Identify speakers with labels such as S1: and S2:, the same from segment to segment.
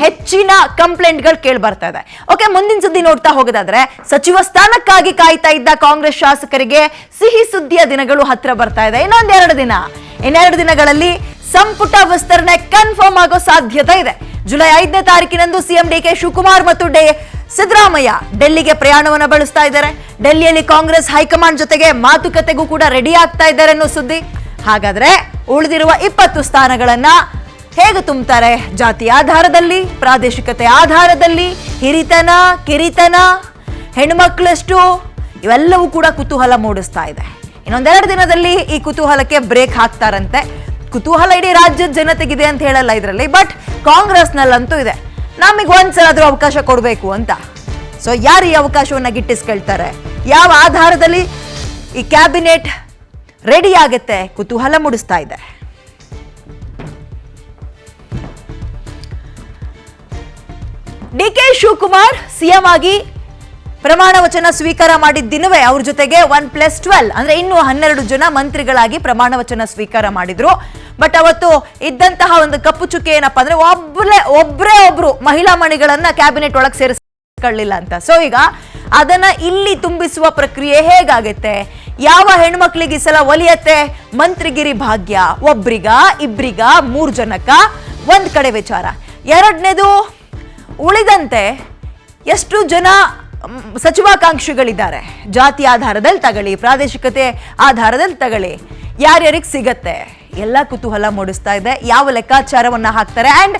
S1: ಹೆಚ್ಚಿನ ಕಂಪ್ಲೇಂಟ್ಗಳು ಕೇಳಿ ಬರ್ತಾ ಇದೆ. ಓಕೆ, ಮುಂದಿನ ಸುದ್ದಿ ನೋಡ್ತಾ ಹೋಗೋದಾದ್ರೆ, ಸಚಿವ ಸ್ಥಾನಕ್ಕಾಗಿ ಕಾಯ್ತಾ ಇದ್ದ ಕಾಂಗ್ರೆಸ್ ಶಾಸಕರಿಗೆ ಸಿಹಿ ಸುದ್ದಿಯ ದಿನಗಳು ಹತ್ರ ಬರ್ತಾ ಇದೆ. ಇನ್ನೆರಡು ದಿನಗಳಲ್ಲಿ ಸಂಪುಟ ವಿಸ್ತರಣೆ ಕನ್ಫರ್ಮ್ ಆಗೋ ಸಾಧ್ಯತೆ ಇದೆ. ಜುಲೈ 5ನೇ ತಾರೀಕಿನಂದು ಸಿಎಂ ಡಿಕೆ ಶಿವಕುಮಾರ್ ಮತ್ತು ಸಿದ್ದರಾಮಯ್ಯ ಡೆಲ್ಲಿಗೆ ಪ್ರಯಾಣವನ್ನ ಬೆಳೆಸ್ತಾ ಇದ್ದಾರೆ. ಡೆಲ್ಲಿಯಲ್ಲಿ ಕಾಂಗ್ರೆಸ್ ಹೈಕಮಾಂಡ್ ಜೊತೆಗೆ ಮಾತುಕತೆಗೂ ಕೂಡ ರೆಡಿ ಆಗ್ತಾ ಇದ್ದಾರೆ ಅನ್ನೋ ಸುದ್ದಿ. ಹಾಗಾದ್ರೆ ಉಳಿದಿರುವ 20 ಸ್ಥಾನಗಳನ್ನ ಹೇಗೆ ತುಂಬುತ್ತಾರೆ? ಜಾತಿ ಆಧಾರದಲ್ಲಿ, ಪ್ರಾದೇಶಿಕತೆ ಆಧಾರದಲ್ಲಿ, ಹಿರಿತನ, ಕಿರಿತನ, ಹೆಣ್ಮಕ್ಳಷ್ಟು, ಇವೆಲ್ಲವೂ ಕೂಡ ಕುತೂಹಲ ಮೂಡಿಸ್ತಾ ಇದೆ. ಇನ್ನೊಂದೆರಡು ದಿನದಲ್ಲಿ ಈ ಕುತೂಹಲಕ್ಕೆ ಬ್ರೇಕ್ ಹಾಕ್ತಾರಂತೆ. ಕುತೂಹಲ ಇಡೀ ರಾಜ್ಯದ ಜನತೆಗಿದೆ ಅಂತ ಹೇಳಲ್ಲ ಇದರಲ್ಲಿ, ಬಟ್ ಕಾಂಗ್ರೆಸ್ನಲ್ಲಂತೂ ಇದೆ. ನಮಗೆ ಒಂದ್ಸಲಾದ್ರೂ ಅವಕಾಶ ಕೊಡಬೇಕು ಅಂತ. ಸೊ ಯಾರು ಈ ಅವಕಾಶವನ್ನ ಗಿಟ್ಟಿಸ್ಕೊಳ್ತಾರೆ? ಯಾವ ಆಧಾರದಲ್ಲಿ ಈ ಕ್ಯಾಬಿನೆಟ್ ರೆಡಿ ಆಗುತ್ತೆ? ಕುತೂಹಲ ಮೂಡಿಸ್ತಾ ಇದೆ. ಡಿಕೆ ಶಿವಕುಮಾರ್ ಸಿಎಂ ಆಗಿ ಪ್ರಮಾಣ ವಚನ ಸ್ವೀಕಾರ ಮಾಡಿದ ದಿನವೇ ಅವ್ರ ಜೊತೆಗೆ 1+12 ಅಂದ್ರೆ ಇನ್ನೂ 12 ಜನ ಮಂತ್ರಿಗಳಾಗಿ ಪ್ರಮಾಣ ವಚನ ಸ್ವೀಕಾರ ಮಾಡಿದ್ರು. ಬಟ್ ಅವತ್ತು ಇದ್ದಂತಹ ಒಂದು ಕಪ್ಪು ಚುಕ್ಕೆ ಏನಪ್ಪಾ ಅಂದ್ರೆ ಒಬ್ರು ಮಹಿಳಾ ಮಣಿಗಳನ್ನ ಕ್ಯಾಬಿನೆಟ್ ಒಳಗೆ ಸೇರಿಸಿಕೊಳ್ಳಿಲ್ಲ ಅಂತ. ಸೊ ಈಗ ಅದನ್ನ ಇಲ್ಲಿ ತುಂಬಿಸುವ ಪ್ರಕ್ರಿಯೆ ಹೇಗಾಗುತ್ತೆ? ಯಾವ ಹೆಣ್ಮಕ್ಳಿಗೆ ಈ ಸಲ ಒಲಿಯತ್ತೆ ಮಂತ್ರಿಗಿರಿ ಭಾಗ್ಯ? ಒಬ್ರಿಗ, ಇಬ್ರಿಗ, 3 ಜನಕ್ಕ? ಒಂದ್ ಕಡೆ ವಿಚಾರ. ಎರಡನೇದು, ಉಳಿದಂತೆ ಎಷ್ಟು ಜನ ಸಚಿವಾಕಾಂಕ್ಷಿಗಳಿದ್ದಾರೆ? ಜಾತಿ ಆಧಾರದಲ್ಲಿ ತಗೊಳ್ಳಿ, ಪ್ರಾದೇಶಿಕತೆ ಆಧಾರದಲ್ಲಿ ತಗೊಳ್ಳಿ, ಯಾರ್ಯಾರಿಗೆ ಸಿಗತ್ತೆ? ಎಲ್ಲ ಕುತೂಹಲ ಮೂಡಿಸ್ತಾ ಇದೆ. ಯಾವ ಲೆಕ್ಕಾಚಾರವನ್ನ ಹಾಕ್ತಾರೆ ಅಂಡ್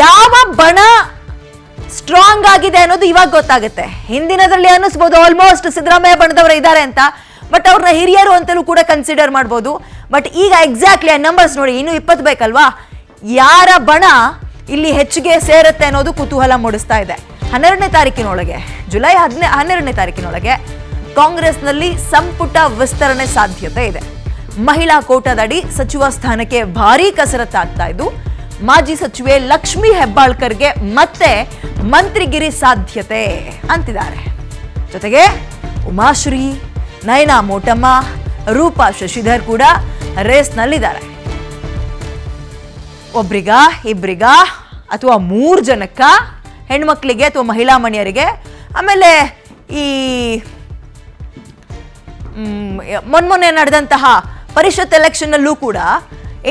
S1: ಯಾವ ಬಣ ಸ್ಟ್ರಾಂಗ್ ಆಗಿದೆ ಅನ್ನೋದು ಇವಾಗ ಗೊತ್ತಾಗುತ್ತೆ. ಹಿಂದಿನದ್ರಲ್ಲಿ ಅನ್ನಿಸ್ಬೋದು ಆಲ್ಮೋಸ್ಟ್ ಸಿದ್ದರಾಮಯ್ಯ ಬಣದವರೇ ಇದ್ದಾರೆ ಅಂತ, ಬಟ್ ಅವ್ರನ್ನ ಹಿರಿಯರು ಅಂತಲೂ ಕೂಡ ಕನ್ಸಿಡರ್ ಮಾಡ್ಬೋದು. ಬಟ್ ಈಗ ಎಕ್ಸಾಕ್ಟ್ಲಿ ಆ ನಂಬರ್ಸ್ ನೋಡಿ, ಇನ್ನು 20 ಬೇಕಲ್ವಾ? ಯಾರ ಬಣ ಇಲ್ಲಿ ಹೆಚ್ಚಿಗೆ ಸೇರುತ್ತೆ ಅನ್ನೋದು ಕುತೂಹಲ ಮೂಡಿಸ್ತಾ ಇದೆ. 12ನೇ ತಾರೀಕಿನೊಳಗೆ, ಜುಲೈ 12ನೇ ತಾರೀಕಿನೊಳಗೆ ಕಾಂಗ್ರೆಸ್ನಲ್ಲಿ ಸಂಪುಟ ವಿಸ್ತರಣೆ ಸಾಧ್ಯತೆ ಇದೆ. ಮಹಿಳಾ ಕೋಟಾದಡಿ ಸಚಿವ ಸ್ಥಾನಕ್ಕೆ ಭಾರೀ ಕಸರತ್ತಾಗ್ತಾ ಇದ್ದು, ಮಾಜಿ ಸಚಿವೆ ಲಕ್ಷ್ಮೀ ಹೆಬ್ಬಾಳ್ಕರ್ಗೆ ಮತ್ತೆ ಮಂತ್ರಿಗಿರಿ ಸಾಧ್ಯತೆ ಅಂತಿದ್ದಾರೆ. ಜೊತೆಗೆ ಉಮಾಶ್ರೀ, ನಯನಾ ಮೋಟಮ್ಮ, ರೂಪಾ ಶಶಿಧರ್ ಕೂಡ ರೇಸ್ನಲ್ಲಿದ್ದಾರೆ. ಒಬ್ರಿಗ, ಇಬ್ರಿಗ, ಅಥವಾ 3 ಜನಕ್ಕ ಹೆಣ್ಮಕ್ಳಿಗೆ ಅಥವಾ ಮಹಿಳಾ ಮಣಿಯರಿಗೆ? ಆಮೇಲೆ ಈ ಮೊನ್ನೆ ನಡೆದಂತಹ ಪರಿಷತ್ ಎಲೆಕ್ಷನ್ ಅಲ್ಲೂ ಕೂಡ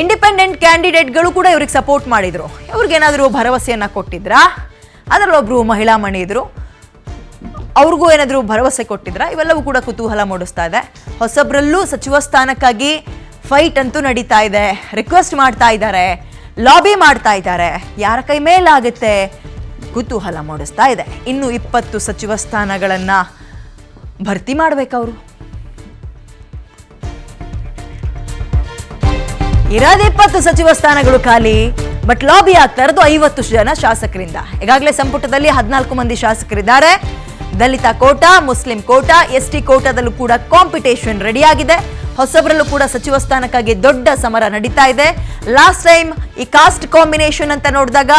S1: ಇಂಡಿಪೆಂಡೆಂಟ್ ಕ್ಯಾಂಡಿಡೇಟ್ಗಳು ಕೂಡ ಇವ್ರಿಗೆ ಸಪೋರ್ಟ್ ಮಾಡಿದ್ರು. ಇವ್ರಿಗೇನಾದರೂ ಭರವಸೆಯನ್ನ ಕೊಟ್ಟಿದ್ರಾ? ಅದರಲ್ಲೊಬ್ರು ಮಹಿಳಾ ಮಣಿ ಇದ್ರು, ಅವ್ರಿಗೂ ಏನಾದರೂ ಭರವಸೆ ಕೊಟ್ಟಿದ್ರಾ? ಇವೆಲ್ಲವೂ ಕೂಡ ಕುತೂಹಲ ಮೂಡಿಸ್ತಾ ಇದೆ. ಹೊಸಬ್ರಲ್ಲೂ ಸಚಿವ ಸ್ಥಾನಕ್ಕಾಗಿ ಫೈಟ್ ಅಂತೂ ನಡೀತಾ ಇದೆ. ರಿಕ್ವೆಸ್ಟ್ ಮಾಡ್ತಾ ಇದ್ದಾರೆ, ಲಾಬಿ ಮಾಡ್ತಾ ಇದ್ದಾರೆ. ಯಾರ ಕೈ ಮೇಲಾಗುತ್ತೆ? ಕುತೂಹಲ ಮೂಡಿಸ್ತಾ ಇದೆ. ಇನ್ನು 20 ಸಚಿವ ಸ್ಥಾನಗಳನ್ನ ಭರ್ತಿ ಮಾಡ್ಬೇಕವರು. ಇರೋದು 20 ಸಚಿವ ಸ್ಥಾನಗಳು ಖಾಲಿ, ಬಟ್ ಲಾಬಿ ಆಗ್ತಾ ಇರೋದು 50 ಜನ ಶಾಸಕರಿಂದ. ಈಗಾಗಲೇ ಸಂಪುಟದಲ್ಲಿ 14 ಮಂದಿ ಶಾಸಕರಿದ್ದಾರೆ. ದಲಿತ ಕೋಟಾ, ಮುಸ್ಲಿಂ ಕೋಟಾ, ST ಕೋಟಾದಲ್ಲೂ ಕೂಡ ಕಾಂಪಿಟೇಷನ್ ರೆಡಿ ಆಗಿದೆ. ಹೊಸಬರಲ್ಲೂ ಕೂಡ ಸಚಿವ ಸ್ಥಾನಕ್ಕಾಗಿ ದೊಡ್ಡ ಸಮರ ನಡೀತಾ ಇದೆ. ಲಾಸ್ಟ್ ಟೈಮ್ ಈ ಕಾಸ್ಟ್ ಕಾಂಬಿನೇಷನ್ ಅಂತ ನೋಡಿದಾಗ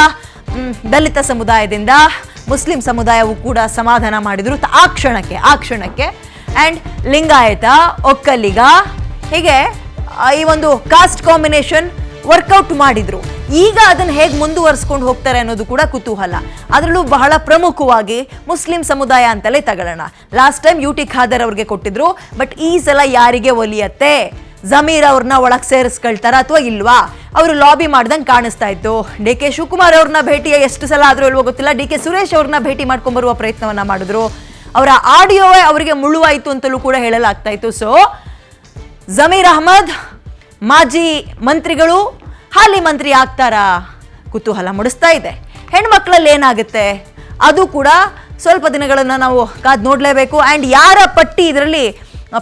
S1: ದಲಿತ ಸಮುದಾಯದಿಂದ ಮುಸ್ಲಿಂ ಸಮುದಾಯವು ಕೂಡ ಸಮಾಧಾನ ಮಾಡಿದ್ರು ಆ ಕ್ಷಣಕ್ಕೆ ಅಂಡ್ ಲಿಂಗಾಯತ, ಒಕ್ಕಲಿಗ, ಹೀಗೆ ಈ ಒಂದು ಕಾಸ್ಟ್ ಕಾಂಬಿನೇಷನ್ ವರ್ಕೌಟ್ ಮಾಡಿದ್ರು. ಈಗ ಅದನ್ನು ಹೇಗೆ ಮುಂದುವರಿಸ್ಕೊಂಡು ಹೋಗ್ತಾರೆ ಅನ್ನೋದು ಕೂಡ ಕುತೂಹಲ. ಅದರಲ್ಲೂ ಬಹಳ ಪ್ರಮುಖವಾಗಿ ಮುಸ್ಲಿಂ ಸಮುದಾಯ ಅಂತಲೇ ತಗೊಳ್ಳೋಣ. ಲಾಸ್ಟ್ ಟೈಮ್ UT ಖಾದರ್ ಅವ್ರಿಗೆ ಕೊಟ್ಟಿದ್ರು, ಬಟ್ ಈ ಸಲ ಯಾರಿಗೆ ಒಲಿಯತ್ತೆ? ಜಮೀರ್ ಅವ್ರನ್ನ ಒಳಗೆ ಸೇರಿಸ್ಕೊಳ್ತಾರ ಅಥವಾ ಇಲ್ವಾ? ಅವರು ಲಾಬಿ ಮಾಡ್ದಂಗೆ ಕಾಣಿಸ್ತಾ ಇತ್ತು. DK ಶಿವಕುಮಾರ್ ಅವ್ರನ್ನ ಭೇಟಿ ಎಷ್ಟು ಸಲ ಆದ್ರೂ ಇಲ್ವೋ ಗೊತ್ತಿಲ್ಲ. DK ಸುರೇಶ್ ಅವ್ರನ್ನ ಭೇಟಿ ಮಾಡ್ಕೊಂಡ್ಬರುವ ಪ್ರಯತ್ನವನ್ನ ಮಾಡಿದ್ರು. ಅವರ ಆಡಿಯೋವೇ ಅವರಿಗೆ ಮುಳುವಾಯಿತು ಅಂತಲೂ ಕೂಡ ಹೇಳಲಾಗ್ತಾ ಇತ್ತು. ಸೊ ಜಮೀರ್ ಅಹಮದ್ ಮಾಜಿ ಮಂತ್ರಿಗಳು ಹಾಲಿ ಮಂತ್ರಿ ಆಗ್ತಾರಾ? ಕುತೂಹಲ ಮೂಡಿಸ್ತಾ ಇದೆ. ಹೆಣ್ಮಕ್ಳಲ್ಲಿ ಏನಾಗುತ್ತೆ ಅದು ಕೂಡ ಸ್ವಲ್ಪ ದಿನಗಳನ್ನ ನಾವು ಕಾದ್ ನೋಡ್ಲೇಬೇಕು. ಅಂಡ್ ಯಾರ ಪಟ್ಟಿ ಇದರಲ್ಲಿ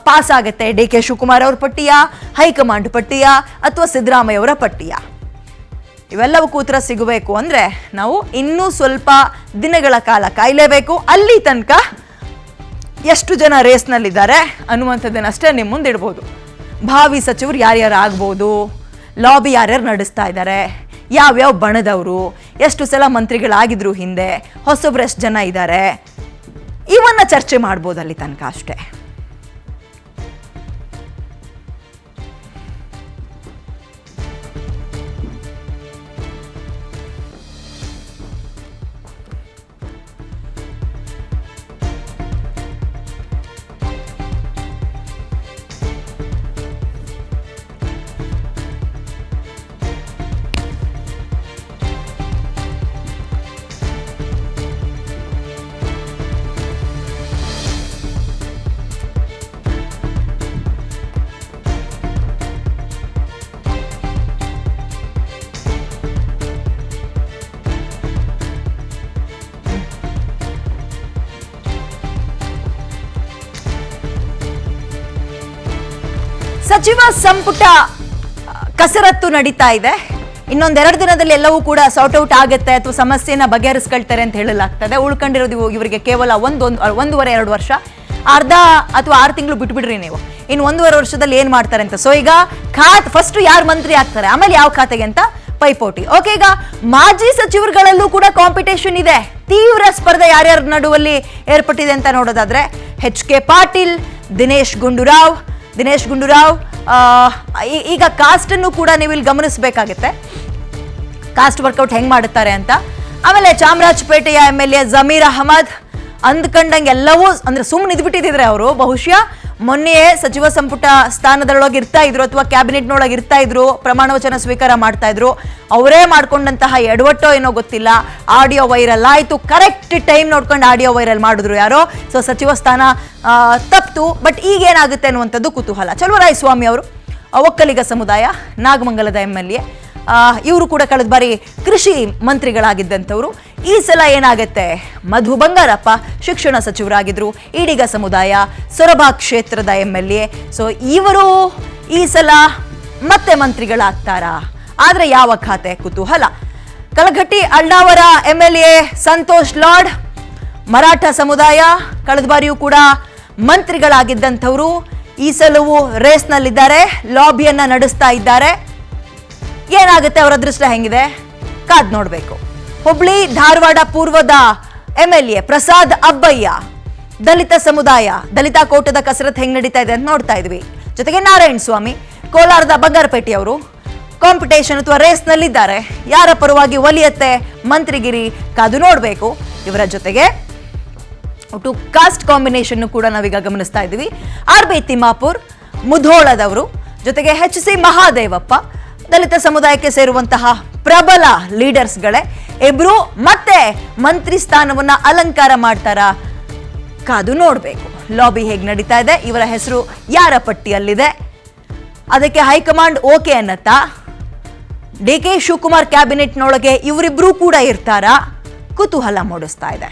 S1: ಪಾಸ್ ಆಗುತ್ತೆ? DK ಶಿವಕುಮಾರ್ ಅವ್ರ ಪಟ್ಟಿಯ, ಹೈಕಮಾಂಡ್ ಪಟ್ಟಿಯ, ಅಥವಾ ಸಿದ್ದರಾಮಯ್ಯ ಅವರ ಪಟ್ಟಿಯ? ಇವೆಲ್ಲವಕ್ಕೂ ಉತ್ತರ ಸಿಗಬೇಕು ಅಂದ್ರೆ ನಾವು ಇನ್ನೂ ಸ್ವಲ್ಪ ದಿನಗಳ ಕಾಲ ಕಾಯಲೇಬೇಕು. ಅಲ್ಲಿ ತನಕ ಎಷ್ಟು ಜನ ರೇಸ್ನಲ್ಲಿದ್ದಾರೆ ಅನ್ನುವಂಥದ್ದನ್ನಷ್ಟೇ ನಿಮ್ಮ ಮುಂದಿಡ್ಬೋದು. ಭಾವಿ ಸಚಿವರು ಯಾರ್ಯಾರು ಆಗ್ಬೋದು, ಲಾಬಿ ಯಾರ್ಯಾರು ನಡೆಸ್ತಾ ಇದ್ದಾರೆ, ಯಾವ್ಯಾವ ಬಣದವರು, ಎಷ್ಟು ಸಲ ಮಂತ್ರಿಗಳಾಗಿದ್ರು ಹಿಂದೆ, ಹೊಸಬ್ರು ಎಷ್ಟು ಜನ ಇದ್ದಾರೆ, ಇವನ್ನ ಚರ್ಚೆ ಮಾಡ್ಬೋದು ಅಲ್ಲಿ ತನಕ ಅಷ್ಟೇ. ಸಚಿವ ಸಂಪುಟ ಕಸರತ್ತು ನಡೀತಾ ಇದೆ. ಇನ್ನೊಂದೆರಡು ದಿನದಲ್ಲಿ ಎಲ್ಲವೂ ಕೂಡ ಸಾರ್ಟ್ ಔಟ್ ಆಗುತ್ತೆ ಅಥವಾ ಸಮಸ್ಯೆನ ಬಗೆಹರಿಸ್ಕೊಳ್ತಾರೆ ಅಂತ ಹೇಳಲಾಗ್ತದೆ. ಉಳ್ಕೊಂಡಿರೋದು ಇವರಿಗೆ ಕೇವಲ ಒಂದೂವರೆ 2 ವರ್ಷ, ಅರ್ಧ ಅಥವಾ 6 ತಿಂಗಳು ಬಿಟ್ಬಿಡ್ರಿ ನೀವು. ಇನ್ನು 1.5 ವರ್ಷದಲ್ಲಿ ಏನ್ ಮಾಡ್ತಾರೆ ಅಂತ. ಸೊ ಈಗ ಫಸ್ಟ್ ಯಾರು ಮಂತ್ರಿ ಆಗ್ತಾರೆ, ಆಮೇಲೆ ಯಾವ ಖಾತೆಗೆ ಅಂತ ಪೈಪೋಟಿ. ಓಕೆ, ಈಗ ಮಾಜಿ ಸಚಿವರುಗಳಲ್ಲೂ ಕೂಡ ಕಾಂಪಿಟೇಷನ್ ಇದೆ. ತೀವ್ರ ಸ್ಪರ್ಧೆ ಯಾರ್ಯಾರ ನಡುವಲ್ಲಿ ಏರ್ಪಟ್ಟಿದೆ ಅಂತ ನೋಡೋದಾದ್ರೆ HK ಪಾಟೀಲ್, ದಿನೇಶ್ ಗುಂಡೂರಾವ್. ಈಗ ಕಾಸ್ಟ್ ಅನ್ನು ಕೂಡ ನೀವು ಇಲ್ಲಿ ಗಮನಿಸಬೇಕಾಗುತ್ತೆ, ಕಾಸ್ಟ್ ವರ್ಕೌಟ್ ಹೆಂಗ್ ಮಾಡುತ್ತಾರೆ ಅಂತ. ಆಮೇಲೆ ಚಾಮರಾಜಪೇಟೆಯ MLA ಜಮೀರ್ ಅಹಮದ್ ಅಂದ್ಕೊಂಡಂಗೆ ಎಲ್ಲವೂ ಅಂದ್ರೆ ಸುಮ್ಮನೆ ಇದ್ಬಿಟ್ಟಿದ್ರೆ ಅವರು ಬಹುಶಃ ಮೊನ್ನೆಯೇ ಸಚಿವ ಸಂಪುಟ ಸ್ಥಾನದೊಳಗೆ ಇರ್ತಾ ಇದ್ರು ಅಥವಾ ಕ್ಯಾಬಿನೆಟ್ನೊಳಗೆ ಇರ್ತಾ ಇದ್ರು, ಪ್ರಮಾಣ ವಚನ ಸ್ವೀಕಾರ ಮಾಡ್ತಾ ಇದ್ರು. ಅವರೇ ಮಾಡ್ಕೊಂಡಂತಹ ಎಡವಟ್ಟೋ ಏನೋ ಗೊತ್ತಿಲ್ಲ, ಆಡಿಯೋ ವೈರಲ್ ಆಯ್ತು. ಕರೆಕ್ಟ್ ಟೈಮ್ ನೋಡ್ಕೊಂಡು ಆಡಿಯೋ ವೈರಲ್ ಮಾಡಿದ್ರು ಯಾರೋ. ಸೊ ಸಚಿವ ಸ್ಥಾನ ತಪ್ತು. ಬಟ್ ಈಗ ಏನಾಗುತ್ತೆ ಅನ್ನುವಂಥದ್ದು ಕುತೂಹಲ. ಚಲುವರಾಯಸ್ವಾಮಿ ಅವರು ಒಕ್ಕಲಿಗ ಸಮುದಾಯ, ನಾಗಮಂಗಲದ MLA, ಇವರು ಕೂಡ ಕಳೆದ ಬಾರಿ ಕೃಷಿ ಮಂತ್ರಿಗಳಾಗಿದ್ದಂಥವ್ರು. ಈ ಸಲ ಏನಾಗುತ್ತೆ, ಮಧು ಬಂಗಾರಪ್ಪ ಶಿಕ್ಷಣ ಸಚಿವರಾಗಿದ್ರು, ಈಡಿಗ ಸಮುದಾಯ, ಸೊರಬ ಕ್ಷೇತ್ರದ MLA. ಸೊ ಇವರು ಈ ಸಲ ಮತ್ತೆ ಮಂತ್ರಿಗಳಾಗ್ತಾರಾ? ಆದ್ರೆ ಯಾವ ಖಾತೆ? ಕುತೂಹಲ. ಕಲಘಟ್ಟಿ ಅಳ್ನಾವರ MLA ಸಂತೋಷ್ ಲಾಡ್, ಮರಾಠ ಸಮುದಾಯ, ಕಳೆದ ಬಾರಿಯೂ ಕೂಡ ಮಂತ್ರಿಗಳಾಗಿದ್ದಂಥವ್ರು. ಈ ಸಲವೂ ರೇಸ್ನಲ್ಲಿದ್ದಾರೆ, ಲಾಬಿಯನ್ನ ನಡೆಸ್ತಾ ಇದ್ದಾರೆ. ಏನಾಗುತ್ತೆ, ಅವರ ಅದೃಷ್ಟ ಹೆಂಗಿದೆ ಕಾದ್ ನೋಡ್ಬೇಕು. ಹುಬ್ಳಿ ಧಾರವಾಡ ಪೂರ್ವದ MLA ಪ್ರಸಾದ್ ಅಬ್ಬಯ್ಯ, ದಲಿತ ಸಮುದಾಯ, ದಲಿತ ಕೋಟದ ಕಸರತ್ ಹೆಂಗ್ ನಡೀತಾ ಇದೆ ಅಂತ ನೋಡ್ತಾ ಇದ್ವಿ. ಜೊತೆಗೆ ನಾರಾಯಣ ಸ್ವಾಮಿ, ಕೋಲಾರದ ಬಂಗಾರಪೇಟೆಯವರು ಕಾಂಪಿಟೇಷನ್ ಅಥವಾ ರೇಸ್ ನಲ್ಲಿದ್ದಾರೆ. ಯಾರ ಪರವಾಗಿ ಒಲಿಯತ್ತೆ ಮಂತ್ರಿಗಿರಿ ಕಾದು ನೋಡ್ಬೇಕು. ಇವರ ಜೊತೆಗೆ ಒಟ್ಟು ಕಾಸ್ಟ್ ಕಾಂಬಿನೇಷನ್ ಕೂಡ ನಾವೀಗ ಗಮನಿಸ್ತಾ ಇದ್ವಿ. RB ತಿಮ್ಮಾಪುರ್ ಮುಧೋಳದವರು, ಜೊತೆಗೆ HC ಮಹಾದೇವಪ್ಪ, ದಲಿತ ಸಮುದಾಯಕ್ಕೆ ಸೇರುವಂತಹ ಪ್ರಬಲ ಲೀಡರ್ಸ್ಗಳೇ. ಇಬ್ರು ಮತ್ತೆ ಮಂತ್ರಿ ಸ್ಥಾನವನ್ನ ಅಲಂಕಾರ ಮಾಡ್ತಾರ ಕಾದು ನೋಡ್ಬೇಕು. ಲಾಬಿ ಹೇಗ್ ನಡೀತಾ ಇದೆ, ಇವರ ಹೆಸರು ಯಾರ ಪಟ್ಟಿಯಲ್ಲಿದೆ, ಅದಕ್ಕೆ ಹೈಕಮಾಂಡ್ ಓಕೆ ಅನ್ನತ್ತಾ? DK ಶಿವಕುಮಾರ್ ಕ್ಯಾಬಿನೆಟ್ನೊಳಗೆ ಇವರಿಬ್ರು ಕೂಡ ಇರ್ತಾರ? ಕುತೂಹಲ ಮೂಡಿಸ್ತಾ ಇದೆ.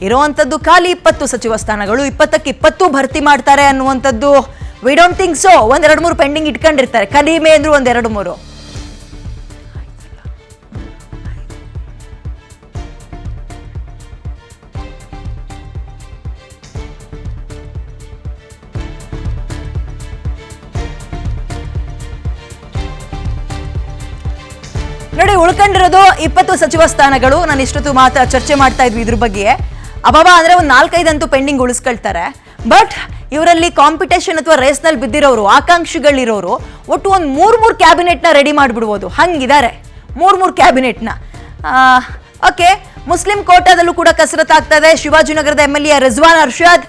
S1: ಇರುವಂತದ್ದು ಖಾಲಿ 20 ಸಚಿವ ಸ್ಥಾನಗಳು, 20ಕ್ಕೆ 20 ಭರ್ತಿ ಮಾಡ್ತಾರೆ ಅನ್ನುವಂಥದ್ದು we don't think so. 1-2-3 pending ಇಟ್ಕೊಂಡಿರ್ತಾರೆ, ಕಡಿಮೆ ಅಂದ್ರು 1-2-3. ನೋಡಿ, ಉಳ್ಕೊಂಡಿರೋದು 20 ಸಚಿವ ಸ್ಥಾನಗಳು. ನಾನು ಇಷ್ಟೊತ್ತು ಚರ್ಚೆ ಮಾಡ್ತಾ ಇದ್ವಿ ಇದ್ರ ಬಗ್ಗೆ. ಅಬಾಬಾ ಅಂದ್ರೆ ಒಂದು 4-5 ಅಂತೂ ಪೆಂಡಿಂಗ್ ಉಳಿಸ್ಕೊಳ್ತಾರೆ. ಬಟ್ ಇವರಲ್ಲಿ ಕಾಂಪಿಟೇಷನ್ ಅಥವಾ ರೇಸ್ನಲ್ಲಿ ಬಿದ್ದಿರೋರು, ಆಕಾಂಕ್ಷಿಗಳಿರೋರು ಒಟ್ಟು ಒಂದು 3 ಕ್ಯಾಬಿನೆಟ್ನ ರೆಡಿ ಮಾಡಿಬಿಡ್ಬೋದು. ಹಂಗಿದ್ದಾರೆ 3 ಕ್ಯಾಬಿನೆಟ್ನ. ಓಕೆ, ಮುಸ್ಲಿಂ ಕೋಟಾದಲ್ಲೂ ಕೂಡ ಕಸರತ್ ಆಗ್ತಾ ಇದೆ. ಶಿವಾಜಿನಗರದ MLA ರಿಜ್ವಾನ್ ಅರ್ಷದ್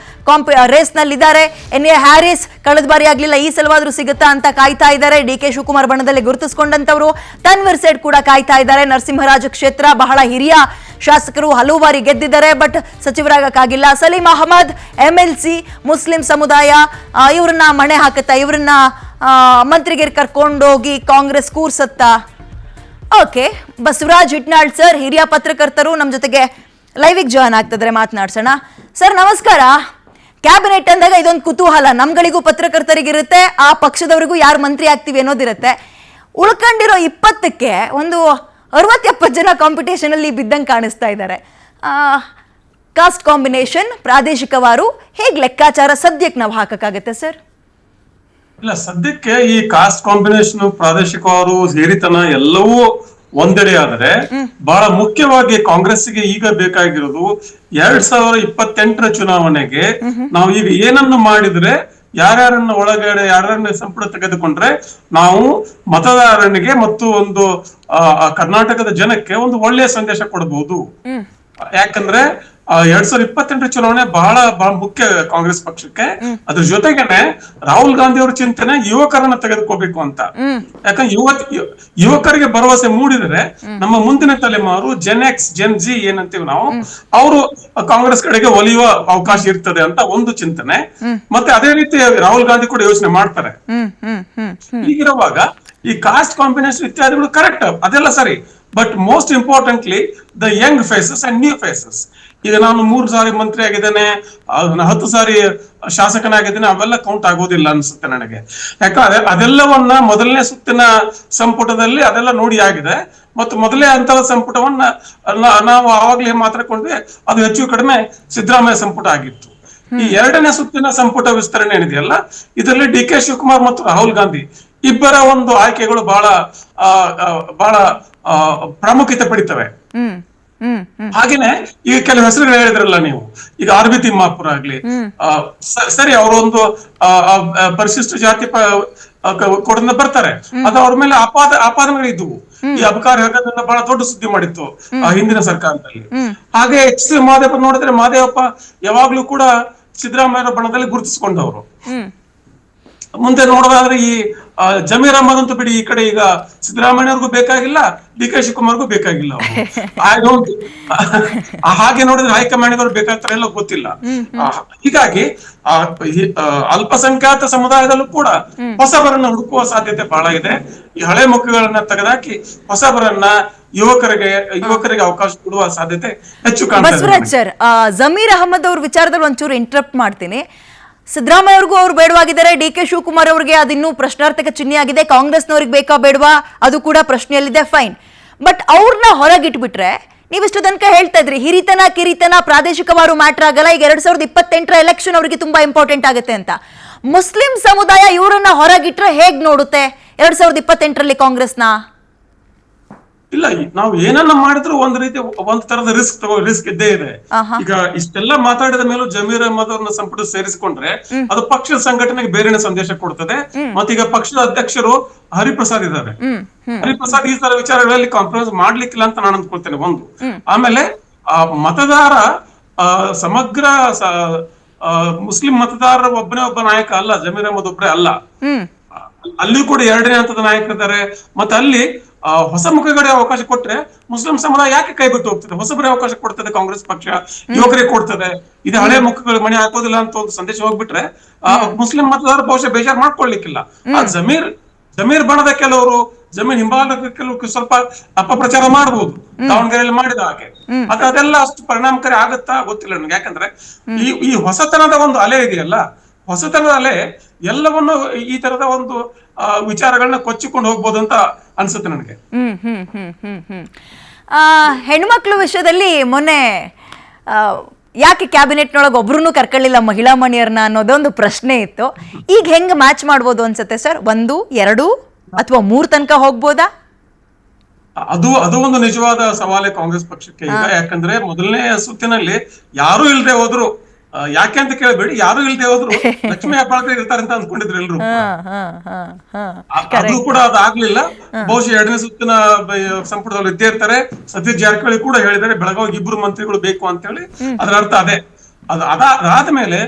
S1: ರೇಸ್ನಲ್ಲಿದ್ದಾರೆ. NA ಹ್ಯಾರಿಸ್ ಕಳೆದ ಬಾರಿ ಆಗ್ಲಿಲ್ಲ, ಈ ಸಲವಾದ್ರೂ ಸಿಗುತ್ತಾ ಅಂತ ಕಾಯ್ತಾ ಇದ್ದಾರೆ. DK ಶಿವಕುಮಾರ್ ಬಣದಲ್ಲಿ ಗುರುತಿಸಿಕೊಂಡಂತವರು. ತನ್ವೀರ್ ಸೇಠ್ ಕೂಡ ಕಾಯ್ತಾ ಇದ್ದಾರೆ. ನರಸಿಂಹರಾಜ ಕ್ಷೇತ್ರ ಬಹಳ ಹಿರಿಯ ಶಾಸಕರು, ಹಲವು ಬಾರಿ ಗೆದ್ದಿದ್ದಾರೆ, ಬಟ್ ಸಚಿವರಾಗಕ್ಕಾಗಿಲ್ಲ. ಸಲೀಂ ಅಹಮದ್ MLC ಮುಸ್ಲಿಂ ಸಮುದಾಯ, ಇವ್ರನ್ನ ಮಣೆ ಹಾಕುತ್ತಾ, ಇವ್ರನ್ನ ಮಂತ್ರಿಗೆ ಕರ್ಕೊಂಡೋಗಿ ಕಾಂಗ್ರೆಸ್ ಕೂರ್ಸತ್ತ? ಓಕೆ, ಬಸವರಾಜ್ ಹಿಟ್ನಾಳ್ ಸರ್ ಹಿರಿಯ ಪತ್ರಕರ್ತರು ನಮ್ಮ ಜೊತೆಗೆ ಲೈವಿಗೆ ಜಾಯ್ನ್ ಆಗ್ತಿದ್ರೆ ಮಾತನಾಡ್ಸೋಣ. ಸರ್ ನಮಸ್ಕಾರ. ಕ್ಯಾಬಿನೆಟ್ ಅಂದಾಗ ಇದೊಂದು ಕುತೂಹಲ, ನಮ್ಗಳಿಗೂ ಪತ್ರಕರ್ತರಿಗಿರುತ್ತೆ, ಆ ಪಕ್ಷದವರಿಗೂ ಯಾರು ಮಂತ್ರಿ ಆಗ್ತೀವಿ ಅನ್ನೋದಿರುತ್ತೆ. ಉಳ್ಕೊಂಡಿರೋ 20ಕ್ಕೆ ಒಂದು 60-70 ಜನ ಕಾಂಪಿಟೇಷನ್ ಅಲ್ಲಿ ಬಿದ್ದಂಗೆ ಕಾಣಿಸ್ತಾ ಇದ್ದಾರೆ. ಕಾಸ್ಟ್ ಕಾಂಬಿನೇಷನ್ ಪ್ರಾದೇಶಿಕವಾರು ಹೇಗೆ ಲೆಕ್ಕಾಚಾರ ಸದ್ಯಕ್ಕೆ ನಾವು ಹಾಕಕ್ಕಾಗತ್ತೆ ಸರ್?
S2: ಇಲ್ಲ, ಸದ್ಯಕ್ಕೆ ಈ ಕಾಸ್ಟ್ ಕಾಂಬಿನೇಷನ್, ಪ್ರಾದೇಶಿಕವಾರು, ಸೇರಿತನ ಎಲ್ಲವೂ ಒಂದೆಡೆ ಆದರೆ ಬಹಳ ಮುಖ್ಯವಾಗಿ ಕಾಂಗ್ರೆಸ್ಗೆ ಈಗ ಬೇಕಾಗಿರೋದು 2028ರ ಚುನಾವಣೆಗೆ ನಾವು ಈಗ ಏನನ್ನು ಮಾಡಿದ್ರೆ, ಯಾರ್ಯಾರನ್ನ ಒಳಗಡೆ ಯಾರನ್ನ ಸಂಪುಟ ತೆಗೆದುಕೊಂಡ್ರೆ ನಾವು ಮತದಾರನಿಗೆ ಮತ್ತು ಒಂದು ಕರ್ನಾಟಕದ ಜನಕ್ಕೆ ಒಂದು ಒಳ್ಳೆಯ ಸಂದೇಶ ಕೊಡಬಹುದು. ಯಾಕಂದ್ರೆ 2028 ಚುನಾವಣೆ ಬಹಳ ಮುಖ್ಯ ಕಾಂಗ್ರೆಸ್ ಪಕ್ಷಕ್ಕೆ. ಅದ್ರ ಜೊತೆಗೇನೆ ರಾಹುಲ್ ಗಾಂಧಿ ಅವ್ರ ಚಿಂತನೆ ಯುವಕರನ್ನ ತೆಗೆದುಕೋಬೇಕು ಅಂತ. ಯಾಕಂದ್ರೆ ಯುವಕರಿಗೆ ಭರವಸೆ ಮೂಡಿದರೆ ನಮ್ಮ ಮುಂದಿನ ತಲೆಮಾರು Gen X, Gen Z ಏನಂತೀವಿ ನಾವು, ಅವರು ಕಾಂಗ್ರೆಸ್ ಕಡೆಗೆ ಒಲಿಯುವ ಅವಕಾಶ ಇರ್ತದೆ ಅಂತ ಒಂದು ಚಿಂತನೆ. ಮತ್ತೆ ಅದೇ ರೀತಿ ರಾಹುಲ್ ಗಾಂಧಿ ಕೂಡ ಯೋಚನೆ ಮಾಡ್ತಾರೆ. ಹೀಗಿರುವಾಗ ಈ ಕಾಸ್ಟ್ ಕಾಂಬಿನೇಷನ್ ಇತ್ಯಾದಿಗಳು ಕರೆಕ್ಟ್, ಅದೆಲ್ಲ ಸರಿ. But most importantly the young faces and new faces. ಈಗ ನಾನು 3 ಸಾರಿ ಮಂತ್ರಿ ಆಗಿದ್ದೇನೆ, 10 ಸಾರಿ ಶಾಸಕನಾಗಿದ್ದೇನೆ, ಅವೆಲ್ಲ ಕೌಂಟ್ ಆಗೋದಿಲ್ಲ ಅನ್ಸುತ್ತೆ ನನಗೆ. ಯಾಕಂದ್ರೆ ಅದೆಲ್ಲವನ್ನ ಮೊದಲನೇ ಸುತ್ತಿನ ಸಂಪುಟದಲ್ಲಿ ಅದೆಲ್ಲ ನೋಡಿ ಆಗಿದೆ. ಮತ್ತು ಮೊದಲೇ ಹಂತದ ಸಂಪುಟವನ್ನ ನಾವು ಆವಾಗಲೇ ಮಾತಾಡ್ಕೊಂಡ್ರೆ ಅದು ಹೆಚ್ಚು ಕಡಿಮೆ ಸಿದ್ದರಾಮಯ್ಯ ಸಂಪುಟ ಆಗಿತ್ತು. ಈ 2ನೇ ಸುತ್ತಿನ ಸಂಪುಟ ವಿಸ್ತರಣೆ ಏನಿದೆಯಲ್ಲ, ಇದರಲ್ಲಿ ಡಿ ಕೆ ಶಿವಕುಮಾರ್ ಮತ್ತು ರಾಹುಲ್ ಗಾಂಧಿ ಇಬ್ಬರ ಒಂದು ಆಯ್ಕೆಗಳು ಬಹಳ ಪ್ರಾಮುಖ್ಯತೆ ಪಡಿತವೆ. ಹಾಗೇನೆ ಈಗ ಕೆಲವು ಹೆಸರುಗಳು ಹೇಳಿದ್ರಲ್ಲ ನೀವು, ಈಗ ಆರ್ ಬಿ ತಿಮ್ಮಾಪುರ ಆಗ್ಲಿ, ಸರಿ ಅವರೊಂದು ಪರಿಶಿಷ್ಟ ಜಾತಿ ಕೊಡದಿಂದ ಬರ್ತಾರೆ, ಅದು ಅವ್ರ ಮೇಲೆ ಆಪಾದನೆಗಳಿದ್ವು. ಈ ಅಬಕಾರಿ ಹಗರಣ ಬಹಳ ದೊಡ್ಡ ಸುದ್ದಿ ಮಾಡಿತ್ತು ಹಿಂದಿನ ಸರ್ಕಾರದಲ್ಲಿ. ಹಾಗೆ ಎಚ್ ಸಿ ಮಹದೇವಪ್ಪ ನೋಡಿದ್ರೆ, ಮಹದೇವಪ್ಪ ಯಾವಾಗ್ಲೂ ಕೂಡ ಸಿದ್ದರಾಮಯ್ಯ ಬಣದಲ್ಲಿ ಗುರುತಿಸಿಕೊಂಡವರು. ಮುಂದೆ ನೋಡೋದಾದ್ರೆ ಈ ಜಮೀರ್ ಅಹಮದ್ ಅಂತೂ ಬಿಡಿ, ಈ ಕಡೆ ಈಗ ಸಿದ್ದರಾಮಯ್ಯವ್ರಿಗೂ ಬೇಕಾಗಿಲ್ಲ, ಡಿ ಕೆ ಶಿವಕುಮಾರ್ಗೂ ಬೇಕಾಗಿಲ್ಲ ಅವರು. ಹಾಗೆ ನೋಡಿದ್ರೆ ಹೈಕಮಾಂಡ್ನವರು ಬೇಕಾಗ್ತಾರೆ ಎಲ್ಲ ಗೊತ್ತಿಲ್ಲ. ಹೀಗಾಗಿ ಅಲ್ಪಸಂಖ್ಯಾತ ಸಮುದಾಯದಲ್ಲೂ ಕೂಡ ಹೊಸಬರನ್ನ ಹುಡುಕುವ ಸಾಧ್ಯತೆ ಬಹಳ ಇದೆ. ಈ ಹಳೆ ಮುಖಗಳನ್ನ ತೆಗೆದಾಕಿ ಹೊಸಬರನ್ನ ಯುವಕರಿಗೆ ಅವಕಾಶ ಕೊಡುವ ಸಾಧ್ಯತೆ ಹೆಚ್ಚು ಕಾಣ್ತದೆ.
S1: ಬಸವರಾಜ್ ಸರ್, ಜಮೀರ್ ಅಹಮದ್ ಅವ್ರ ವಿಚಾರದಲ್ಲಿ ಒಂಚೂರು ಇಂಟರಪ್ಟ್ ಮಾಡ್ತೀನಿ. ಸಿದ್ದರಾಮಯ್ಯ ಅವ್ರಿಗೂ ಅವ್ರು ಬೇಡವಾಗಿದ್ದಾರೆ, ಡಿ ಕೆ ಶಿವಕುಮಾರ್ ಅವ್ರಿಗೆ ಅದಿನ್ನೂ ಪ್ರಶ್ನಾರ್ಥಕ ಚಿಹ್ನೆ ಆಗಿದೆ. ಕಾಂಗ್ರೆಸ್ನವ್ರಿಗೆ ಬೇಕಾ ಬೇಡವಾ ಅದು ಕೂಡ ಪ್ರಶ್ನೆಯಲ್ಲಿದೆ, ಫೈನ್. ಬಟ್ ಅವ್ರನ್ನ ಹೊರಗಿಟ್ಬಿಟ್ರೆ, ನೀವಿಷ್ಟು ತನಕ ಹೇಳ್ತಾ ಇದ್ರಿ ಹಿರಿತನ ಕಿರಿತನ ಪ್ರಾದೇಶಿಕವಾರು ಮ್ಯಾಟರ್ ಆಗಲ್ಲ, ಈಗ 2028 ಎಲೆಕ್ಷನ್ ಅವರಿಗೆ ತುಂಬಾ ಇಂಪಾರ್ಟೆಂಟ್ ಆಗುತ್ತೆ ಅಂತ. ಮುಸ್ಲಿಂ ಸಮುದಾಯ ಇವರನ್ನ ಹೊರಗಿಟ್ರೆ ಹೇಗ್ ನೋಡುತ್ತೆ 2028ರಲ್ಲಿ ಕಾಂಗ್ರೆಸ್ನ?
S2: ಇಲ್ಲ, ನಾವು ಏನನ್ನ ಮಾಡಿದ್ರು ಒಂದ್ ತರದ ರಿಸ್ಕ್ ಇದ್ದೇ ಇದೆ. ಈಗ ಇಷ್ಟೆಲ್ಲ ಮಾತಾಡಿದ ಮೇಲೂ ಜಮೀರ್ ಅಹಮದ್ ಅವ್ರನ್ನ ಸಂಪುಟ ಸೇರಿಸಿಕೊಂಡ್ರೆ ಅದು ಪಕ್ಷದ ಸಂಘಟನೆಗೆ ಬೇರೆನೆ ಸಂದೇಶ ಕೊಡ್ತದೆ. ಮತ್ತೀಗ ಪಕ್ಷದ ಅಧ್ಯಕ್ಷರು ಹರಿಪ್ರಸಾದ್ ಇದ್ದಾರೆ. ಹರಿಪ್ರಸಾದ್ ಈ ತರ ವಿಚಾರಗಳಲ್ಲಿ ಕಾಂಪ್ರಮೈಸ್ ಮಾಡ್ಲಿಕ್ಕಿಲ್ಲ ಅಂತ ನಾನು ಅಂದ್ಕೊಳ್ತೇನೆ, ಒಂದು. ಆಮೇಲೆ ಮತದಾರ ಸಮಗ್ರ ಮುಸ್ಲಿಂ ಮತದಾರರ ಒಬ್ಬ ನಾಯಕ ಅಲ್ಲ, ಜಮೀರ್ ಅಹಮದ್ ಒಬ್ಬರೇ ಅಲ್ಲ. ಅಲ್ಲಿಯೂ ಕೂಡ 2ನೇ ಹಂತದ ನಾಯಕರಿದ್ದಾರೆ. ಮತ್ತೆ ಅಲ್ಲಿ ಹೊಸ ಮುಖಗಳಿಗೆ ಅವಕಾಶ ಕೊಟ್ರೆ ಮುಸ್ಲಿಂ ಸಮುದಾಯ ಯಾಕೆ ಕೈ ಬಿಟ್ಟು ಹೋಗ್ತದೆ? ಹೊಸಬರೇ ಅವಕಾಶ ಕೊಡ್ತದೆ ಕಾಂಗ್ರೆಸ್ ಪಕ್ಷ, ಯುವಕರಿಗೆ ಕೊಡ್ತದೆ. ಇದು ಹಳೆ ಮುಖಗಳಿಗೆ ಮಣಿ ಹಾಕೋದಿಲ್ಲ ಅಂತ ಒಂದು ಸಂದೇಶ ಹೋಗ್ಬಿಟ್ರೆ ಮುಸ್ಲಿಂ ಮತದಾರ ಬಹುಶಃ ಬೇಜಾರ್ ಮಾಡ್ಕೊಳ್ಲಿಕ್ಕಿಲ್ಲ. ಜಮೀರ್ ಬಣದ ಕೆಲವರು, ಜಮೀರ್ ಹಿಂಬಾಲಕ ಕೆಲವು ಸ್ವಲ್ಪ ಅಪಪ್ರಚಾರ ಮಾಡಬಹುದು, ದಾವಣಗೆರೆಯಲ್ಲಿ ಮಾಡಿದ ಹಾಗೆ. ಅದೆಲ್ಲ ಅಷ್ಟು ಪರಿಣಾಮಕಾರಿ ಆಗುತ್ತಾ ಗೊತ್ತಿಲ್ಲ ನನಗೆ. ಯಾಕಂದ್ರೆ ಈ ಹೊಸತನದ ಒಂದು ಅಲೆ ಇದೆಯಲ್ಲ, ಹೊಸತನದ ಅಲೆ ಎಲ್ಲವನ್ನು ಈ ತರದ ಒಂದು ವಿಚಾರಗಳನ್ನ ಕೊಚ್ಚಿಕೊಂಡು ಹೋಗ್ಬೋದು ಅಂತ ಅನ್ಸುತ್ತೆ ನನಗೆ.
S1: ಹೆಣ್ಮಕ್ಳು ವಿಷಯದಲ್ಲಿ ಮೊನ್ನೆ ಯಾಕೆ ಕ್ಯಾಬಿನೆಟ್ನೊಳಗೆ ಒಬ್ರು ಕರ್ಕೊಳ್ಳಿಲ್ಲ ಮಹಿಳಾ ಮಣಿಯರ್ನ ಅನ್ನೋದೊಂದು ಪ್ರಶ್ನೆ ಇತ್ತು. ಈಗ ಹೆಂಗ್ ಮ್ಯಾಚ್ ಮಾಡ್ಬೋದು ಅನ್ಸುತ್ತೆ ಸರ್? 1, 2 ಅಥವಾ 3 ತನಕ ಹೋಗ್ಬೋದಾ?
S2: ಅದು ಒಂದು ನಿಜವಾದ ಸವಾಲೆ ಕಾಂಗ್ರೆಸ್ ಪಕ್ಷಕ್ಕೆ ಈಗ. ಯಾಕಂದ್ರೆ ಮೊದಲನೇ ಸುತ್ತಿನಲ್ಲಿ ಯಾರು ಇಲ್ದೆ ಹೋದ್ರು, ಯಾಕೆ ಅಂತ ಕೇಳಬೇಡಿ, ಯಾರು ಇಲ್ದೆ ಹೋದ್ರು ಲಕ್ಷ್ಮೀ ಹೆಬ್ಬಾಳ್ಕರ್ ಇರ್ತಾರೆ ಅಂತ ಅಂದ್ಕೊಂಡಿದ್ರು ಎಲ್ರು. ಅದು ಕೂಡ ಅದಾಗ್ಲಿಲ್ಲ. ಬಹುಶಃ 2ನೇ ಸುತ್ತಿನ ಸಂಪುಟದಲ್ಲಿ ಇದ್ದೇ ಇರ್ತಾರೆ. ಸತೀಶ್ ಜಾರಕಿಹೊಳಿ ಕೂಡ ಹೇಳಿದ್ದಾರೆ ಬೆಳಗಾವಿಗೆ 2 ಮಂತ್ರಿಗಳು ಬೇಕು ಅಂತ ಹೇಳಿ. ಅದರ ಅರ್ಥ ಅದಾದ್ಮೇಲೆ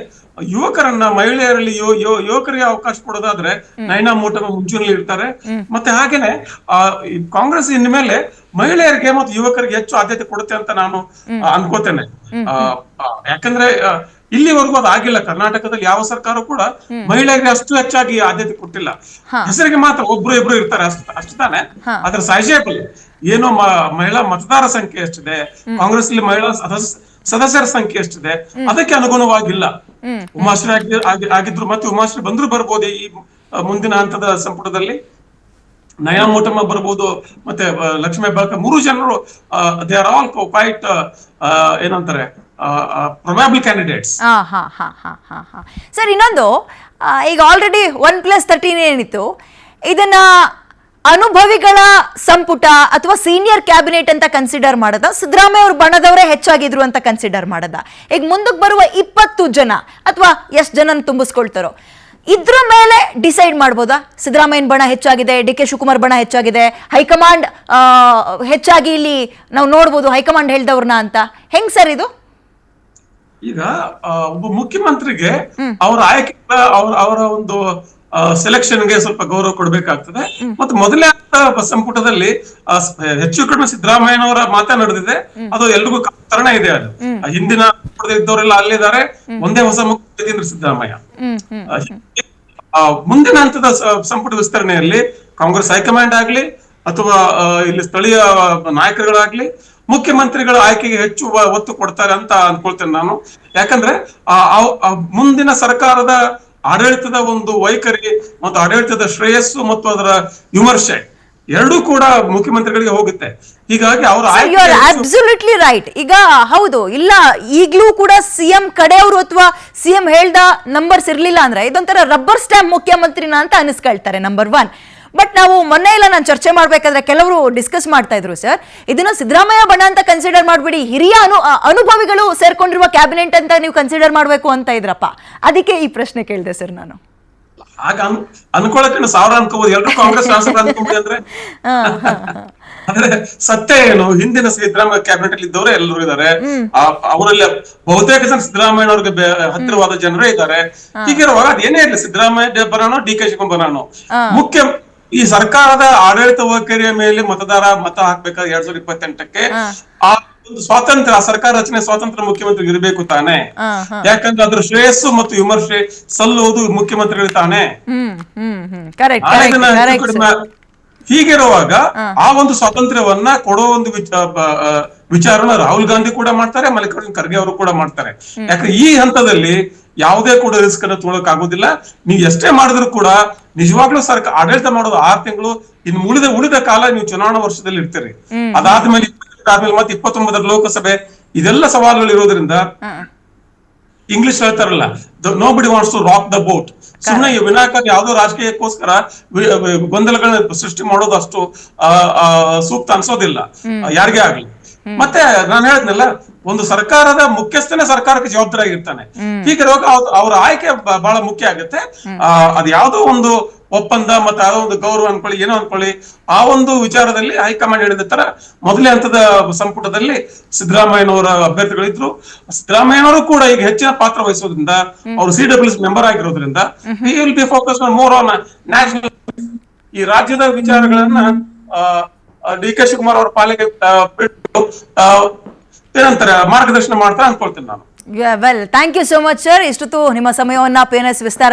S2: ಯುವಕರನ್ನ, ಮಹಿಳೆಯರಲ್ಲಿ ಯುವಕರಿಗೆ ಅವಕಾಶ ಕೊಡೋದಾದ್ರೆ ನೈನಾ ಮೋಟಮ್ಮ ಮುಂಚೂಣಿಯಲ್ಲಿ ಇರ್ತಾರೆ. ಮತ್ತೆ ಹಾಗೇನೆ ಕಾಂಗ್ರೆಸ್ ಇನ್ಮೇಲೆ ಮಹಿಳೆಯರಿಗೆ ಮತ್ತು ಯುವಕರಿಗೆ ಹೆಚ್ಚು ಆದ್ಯತೆ ಕೊಡುತ್ತೆ ಅಂತ ನಾನು ಅನ್ಕೋತೇನೆ. ಯಾಕಂದ್ರೆ ಇಲ್ಲಿವರೆಗೂ ಅದಾಗಿಲ್ಲ. ಕರ್ನಾಟಕದಲ್ಲಿ ಯಾವ ಸರ್ಕಾರ ಕೂಡ ಮಹಿಳೆಯರಿಗೆ ಅಷ್ಟು ಹೆಚ್ಚಾಗಿ ಆದ್ಯತೆ ಕೊಟ್ಟಿಲ್ಲ. ಹೆಸರಿಗೆ ಮಾತ್ರ ಒಬ್ರು ಇಬ್ರು ಇರ್ತಾರೆ, ಅಷ್ಟು ತಾನೆ. ಅದ್ರ ಸೈಜೇಬಲ್ ಏನೋ ಮಹಿಳಾ ಮತದಾರ ಸಂಖ್ಯೆ ಎಷ್ಟಿದೆ, ಕಾಂಗ್ರೆಸ್ ಅಲ್ಲಿ ಮಹಿಳಾ ಸದಸ್ಯರ ಸಂಖ್ಯೆ ಎಷ್ಟಿದೆ, ಅದಕ್ಕೆ ಅನುಗುಣವಾಗಿಲ್ಲ. ಉಮಾಶ್ರೀ ಆಗಿದ್ರು, ಮತ್ತೆ ಉಮಾಶ್ರೀ ಬಂದ್ರು ಬರ್ಬೋದು ಈ ಮುಂದಿನ ಹಂತದ ಸಂಪುಟದಲ್ಲಿ. ನಯಾ ಮೋಟಮ್ಮ ಬರ್ಬೋದು, ಮತ್ತೆ ಲಕ್ಷ್ಮೀ ಹೆಬ್ಬಾಳ್ಕರ್, 3 ಜನರು ದೇ ಆರ್ ಆಲ್ ಕ್ವೈಟ್ ಏನಂತಾರೆ ಪ್ರೊಬ್ಯಾಬಲ್ ಕ್ಯಾಂಡಿಡೇಟ್ಸ್.
S1: ಸರ್, ಇನ್ನೊಂದು, ಈಗ ಆಲ್ರೆಡಿ 1+13 ಏನಿತ್ತು, ಇದನ್ನ ಅನುಭವಿಗಳ ಸಂಪುಟ ಅಥವಾ ಸೀನಿಯರ್ ಕ್ಯಾಬಿನೆಟ್ ಅಂತ ಕನ್ಸಿಡರ್ ಮಾಡದ, ಸಿದ್ದರಾಮಯ್ಯ ಅವ್ರ ಬಣದವರೇ ಹೆಚ್ಚಾಗಿದ್ರು ಅಂತ ಕನ್ಸಿಡರ್ ಮಾಡದ? ಈಗ ಮುಂದಕ್ಕೆ ಬರುವ 20 ಜನ ಅಥವಾ ಎಷ್ಟು ಜನ ತುಂಬಿಸ್ಕೊಳ್ತಾರೋ ಇದ್ರ ಮೇಲೆ ಡಿಸೈಡ್ ಮಾಡ್ಬೋದಾ? ಸಿದ್ದರಾಮಯ್ಯನ ಬಣ ಹೆಚ್ಚಾಗಿದೆ, ಡಿ ಕೆ ಶಿವಕುಮಾರ್ ಬಣ ಹೆಚ್ಚಾಗಿದೆ, ಹೈಕಮಾಂಡ್ ಹೆಚ್ಚಾಗಿ ಇಲ್ಲಿ ನಾವು ನೋಡ್ಬೋದು ಹೈಕಮಾಂಡ್ ಹೇಳ್ದವ್ರನ್ನ ಅಂತ. ಹೆಂಗ್ ಸರ್ ಇದು?
S2: ಈಗ ಒಬ್ಬ ಮುಖ್ಯಮಂತ್ರಿಗೆ ಅವರ ಆಯ್ಕೆ, ಅವರ ಒಂದು ಸೆಲೆಕ್ಷನ್ಗೆ ಸ್ವಲ್ಪ ಗೌರವ ಕೊಡ್ಬೇಕಾಗ್ತದೆ. ಮತ್ತೆ ಮೊದಲೇ ಸಂಪುಟದಲ್ಲಿ ಹೆಚ್ಚು ಕಡಿಮೆ ಸಿದ್ದರಾಮಯ್ಯನವರ ಮಾತನಾಡಿದೆ, ಅದು ಎಲ್ರಿಗೂ ಕಾರಣ ಇದೆ. ಅದು ಹಿಂದಿನ ಇದ್ದವರೆಲ್ಲ ಅಲ್ಲಿದ್ದಾರೆ, ಒಂದೇ ಹೊಸ ಮುಖ್ಯಮಂತ್ರಿ ಸಿದ್ದರಾಮಯ್ಯ. ಮುಂದಿನ ಹಂತದ ಸಂಪುಟ ವಿಸ್ತರಣೆಯಲ್ಲಿ ಕಾಂಗ್ರೆಸ್ ಹೈಕಮಾಂಡ್ ಆಗ್ಲಿ, ಅಥವಾ ಇಲ್ಲಿ ಸ್ಥಳೀಯ ನಾಯಕರುಗಳಾಗ್ಲಿ ಮುಖ್ಯಮಂತ್ರಿಗಳ ಆಯ್ಕೆಗೆ ಹೆಚ್ಚು ಒತ್ತು ಕೊಡ್ತಾರೆ ಅಂತ ಅನ್ಕೊಳ್ತೇನೆ ನಾನು. ಯಾಕಂದ್ರೆ ಮುಂದಿನ ಸರ್ಕಾರದ ಆಡಳಿತದ ಒಂದು ವೈಖರಿ ಮತ್ತು ಆಡಳಿತದ ಶ್ರೇಯಸ್ಸು ಮತ್ತು ಅದರ ವಿಮರ್ಶೆ ಎರಡೂ ಕೂಡ ಮುಖ್ಯಮಂತ್ರಿಗಳಿಗೆ ಹೋಗುತ್ತೆ. ಹೀಗಾಗಿ ಅವರ
S1: ಅಬ್ಸಲ್ಯೂಟ್ಲಿ ರೈಟ್. ಈಗ ಹೌದು, ಇಲ್ಲ ಈಗ್ಲೂ ಕೂಡ ಸಿಎಂ ಕಡೆಯವರು ಅಥವಾ ಸಿಎಂ ಹೇಳ್ದ ನಂಬರ್ಸ್ ಇರ್ಲಿಲ್ಲ ಅಂದ್ರೆ ಇದೊಂಥರ ರಬ್ಬರ್ ಸ್ಟ್ಯಾಂಪ್ ಮುಖ್ಯಮಂತ್ರಿನ ಅಂತ ಅನಿಸ್ಕೊಳ್ತಾರೆ, ನಂಬರ್ 1. ಬಟ್ ನಾವು ಮೊನ್ನೆ ಎಲ್ಲ ನಾನು ಚರ್ಚೆ ಮಾಡ್ಬೇಕಾದ್ರೆ ಕೆಲವರು ಡಿಸ್ಕಸ್ ಮಾಡ್ತಾ ಇದ್ರು, ಸರ್ ಇದನ್ನ ಸಿದ್ದರಾಮಯ್ಯ ಬಣ ಅಂತ ಕನ್ಸಿಡರ್ ಮಾಡ್ಬಿಡಿ, ಹಿರಿಯ ಅನುಭವಿಗಳು ಸೇರ್ಕೊಂಡಿರುವ ಕ್ಯಾಬಿನೆಟ್ ಅಂತ ನೀವು ಕನ್ಸಿಡರ್ ಮಾಡ್ಬೇಕು ಅಂತ ಇದ್ರಪ್ಪ. ಅದಕ್ಕೆ ಈ ಪ್ರಶ್ನೆ ಕೇಳಿದೆ ಸರ್ ನಾನು.
S2: ಆಗ ಅನ್ಕೊಳಕ್ಕೆ ಸಾವಿರ ಅನ್ಕೋಬಹುದು, ಎಲ್ರು ಕಾಂಗ್ರೆಸ್ ಶಾಸಕರು ಅನ್ಕೋಬಹುದು ಅಂದ್ರೆ ಆದ್ರೆ ಸತ್ಯ ಏನು, ಹಿಂದಿನ ಸಿದ್ದರಾಮಯ್ಯ ಕ್ಯಾಬಿನೆಟ್ ಅಲ್ಲಿ ಇದ್ದವರೇ ಎಲ್ಲರೂ ಇದ್ದಾರೆ. ಅವರಲ್ಲಿ ಬಹುತೇಕ ಜನ ಸಿದ್ದರಾಮಯ್ಯನವ್ರಿಗೆ ಹತ್ತಿರವಾದ ಜನರೇ ಇದ್ದಾರೆ. ಹೀಗಿರುವಾಗ ಅದೇನೇ ಇರಲಿ, ಸಿದ್ದರಾಮಯ್ಯ ಬರೋಣ, ಡಿ ಕೆ ಶಿವಕುಮಾರ್ ಬರೋಣ, ಮುಖ್ಯ ಈ ಸರ್ಕಾರದ ಆಡಳಿತ ವೈಖರಿಯ ಮೇಲೆ ಮತ ಹಾಕ್ಬೇಕಾದ್ರೆ 2028ಕ್ಕೆ ಆ ಒಂದು ಸ್ವಾತಂತ್ರ್ಯ, ಸರ್ಕಾರ ರಚನೆ ಸ್ವಾತಂತ್ರ್ಯ ಮುಖ್ಯಮಂತ್ರಿಗೆ ಇರಬೇಕು ತಾನೆ. ಯಾಕಂದ್ರೆ ಅದ್ರ ಶ್ರೇಯಸ್ಸು ಮತ್ತು ವಿಮರ್ಶೆ ಸಲ್ಲುವುದು ಮುಖ್ಯಮಂತ್ರಿಗಳು ತಾನೆ. ಹೀಗಿರುವಾಗ ಆ ಒಂದು ಸ್ವಾತಂತ್ರ್ಯವನ್ನ ಕೊಡೋ ಒಂದು ವಿಚಾರನ ರಾಹುಲ್ ಗಾಂಧಿ ಕೂಡ ಮಾಡ್ತಾರೆ, ಮಲ್ಲಿಕಾರ್ಜುನ್ ಖರ್ಗೆ ಅವರು ಕೂಡ ಮಾಡ್ತಾರೆ. ಯಾಕಂದ್ರೆ ಈ ಹಂತದಲ್ಲಿ ಯಾವುದೇ ಕೂಡ ರಿಸ್ಕ್ ಅನ್ನು ತೊಗೊಳಕ್ ಆಗೋದಿಲ್ಲ. ನೀವು ಎಷ್ಟೇ ಮಾಡಿದ್ರು ಕೂಡ ನಿಜವಾಗ್ಲೂ ಸರ್ಕಾರ ಆಡಳಿತ ಮಾಡೋದು 6 ತಿಂಗಳು, ಇನ್ನು ಉಳಿದ ಕಾಲ ನೀವು ಚುನಾವಣಾ ವರ್ಷದಲ್ಲಿ ಇರ್ತೀರಿ. ಅದಾದ್ಮೇಲೆ ಮತ್ತೆ 29ರ ಲೋಕಸಭೆ, ಇದೆಲ್ಲ ಸವಾಲುಗಳು ಇರೋದ್ರಿಂದ ಇಂಗ್ಲಿಷ್ ಹೇಳ್ತಾರಲ್ಲ, nobody wants to rock the boat. ಸುಮ್ಮನೆ ವಿನಾಕಾರಣ ಯಾವುದೋ ರಾಜಕೀಯಕ್ಕೋಸ್ಕರ ಗೊಂದಲಗಳನ್ನ ಸೃಷ್ಟಿ ಮಾಡೋದು ಅಷ್ಟು ಸೂಕ್ತ ಅನ್ಸೋದಿಲ್ಲ ಯಾರಿಗೇ ಆಗ್ಲಿ. ಮತ್ತೆ ನಾನು ಹೇಳಿದ್ನಲ್ಲ, ಒಂದು ಸರ್ಕಾರದ ಮುಖ್ಯಸ್ಥನೇ ಸರ್ಕಾರಕ್ಕೆ ಜವಾಬ್ದಾರಿ ಆಗಿರ್ತಾನೆ. ಹೀಗಿರುವಾಗ ಅವ್ರ ಆಯ್ಕೆ ಬಹಳ ಮುಖ್ಯ ಆಗುತ್ತೆ. ಅದ್ ಯಾವ್ದೋ ಒಂದು ಒಪ್ಪಂದ ಮತ್ತೆ ಯಾವುದೋ ಒಂದು ಗೌರವ ಅನ್ಕೊಳ್ಳಿ, ಏನೋ ಅನ್ಕೊಳ್ಳಿ, ಆ ಒಂದು ವಿಚಾರದಲ್ಲಿ ಹೈಕಮಾಂಡ್ ಹೇಳಿದ ತರ ಮೊದಲನೇ ಹಂತದ ಸಂಪುಟದಲ್ಲಿ ಸಿದ್ದರಾಮಯ್ಯನವರ ಅಭ್ಯರ್ಥಿಗಳಿದ್ರು. ಸಿದ್ದರಾಮಯ್ಯನವರು ಕೂಡ ಈಗ ಹೆಚ್ಚಿನ ಪಾತ್ರ ವಹಿಸೋದ್ರಿಂದ, ಅವರು CWS ಮೆಂಬರ್ ಆಗಿರೋದ್ರಿಂದ we will be focus more on national. ಈ ರಾಜ್ಯದ ವಿಚಾರಗಳನ್ನ ಡಿ ಕೆ ಶಿವಕುಮಾರ್ ಅವರ ಪಾಲಿಗೆ ಬಿಟ್ಟು ಏನಂತಾರೆ ಮಾರ್ಗದರ್ಶನ ಮಾಡ್ತಾ ಅನ್ಕೊಳ್ತೇನೆ ನಾನು.
S1: Well, thank you so much sir. ಇಷ್ಟೊತ್ತು ನಿಮ್ಮ ಸಮಯವನ್ನ PNS ವಿಸ್ತಾರ